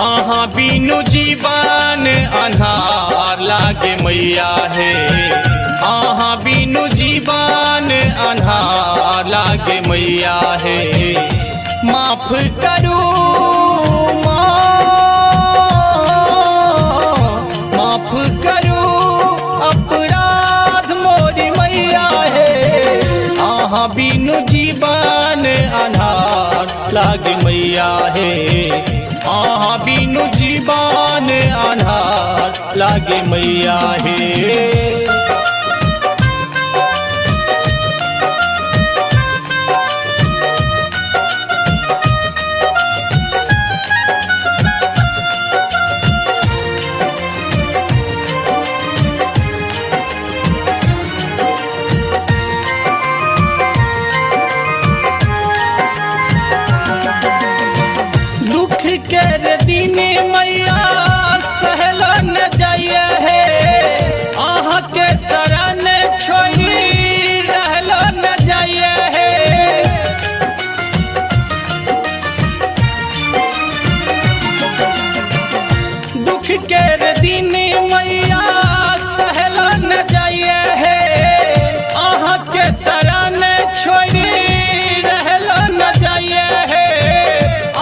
आहा बिनु जीवन अन्हार लागे मैया हे। आहा बिनु जीवन अन्हार लागे मैया हे। माफ करू माफ करू अपराध मोरी मैया हे। आहा बिनु जीवन अन्हार लागे मैया हे। आहा बिनु जीवन अन्हार लागे मैया हे। कर दिन मैया सहल न जाइए है। आहा के शरण छोड़ी रहल न जाइए है। दुख कर दिन मैया सहल न जाइए है। आहा के शरण छोड़ी रहल न जाइए है।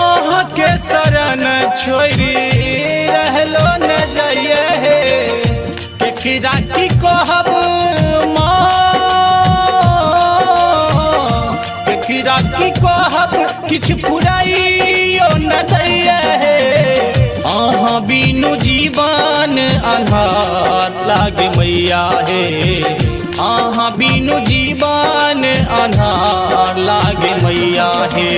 आहा के शरण छोड़ी रहलो न जाइए हे। केकरा की कहब माँ, केकरा की कहब किछ फुराइयो न जाइए हे। आहा बिनु जीवन अन्हार लागे मैया हे। आहा बिनु जीवन अन्हार लागे मैया हे।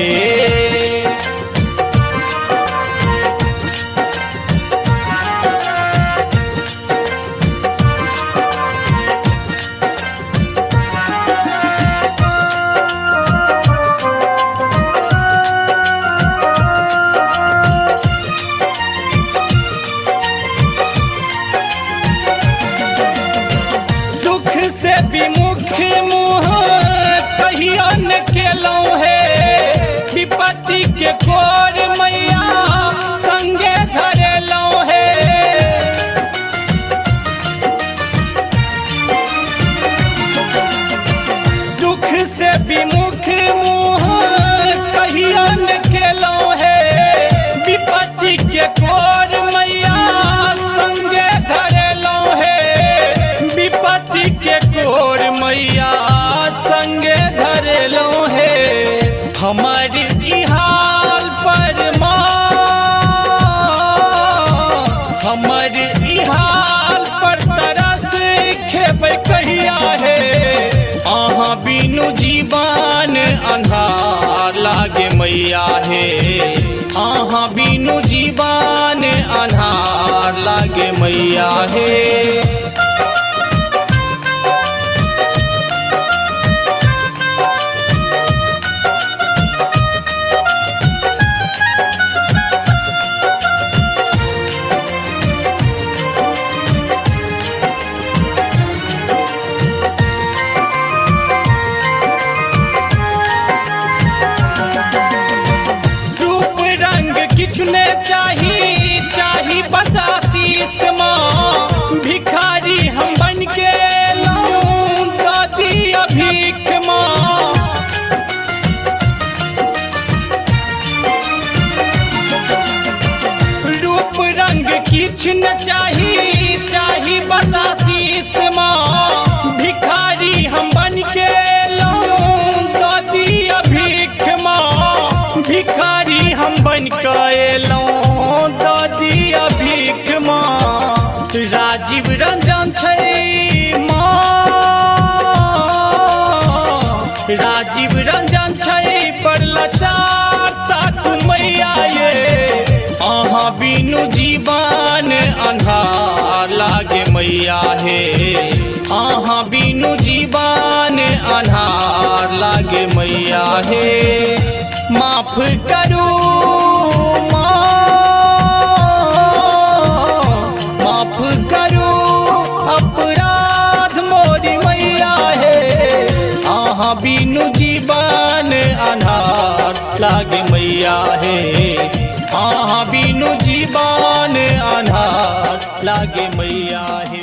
से विमुख मुँह कहियो न केलौं है। विपत्ति के कोर मैया संगे धरेलौं है। दुख से विमुख मुँह कहियो न केलौं है। विपत्ति के कोर मैया संगे धरेलौं है। विपत्ति के कोर मैया संगे धरेलो है। हमारी ई हाल पर माँ, हमारी ई हाल पर तरस खेबै कहिया है। आहा बिनु जीवन अन्हार लागे मैया हे। आहा बिनु जीवन अन्हार लागे मैया हे। किछुने चाही चाही बस आशीष माँ। भिखारी हम बन के लऊं दादी भीख माँ। रूप रंग किछ न चाही चाही बस आशीष माँ। भिखारी हम बन के लऊं दादी भीख माँ। भिखारी हम बन के लऊं दादी भीख माँ। राजीव रंजन छै माँ, राजीव रंजन छै पर लाचार ताकू मैया ये। आहा बिनु जीवन अन्हार लागे मैया हे। आहा बिनु जीवन अन्हार लागे मैया हे। माफ करू माफ करू अपराध मोरी मैया हे। आहा बिनु जीवन अन्हार लागे मैया हे। आहा बिनु जीवन आन्हार लागे मैया हे।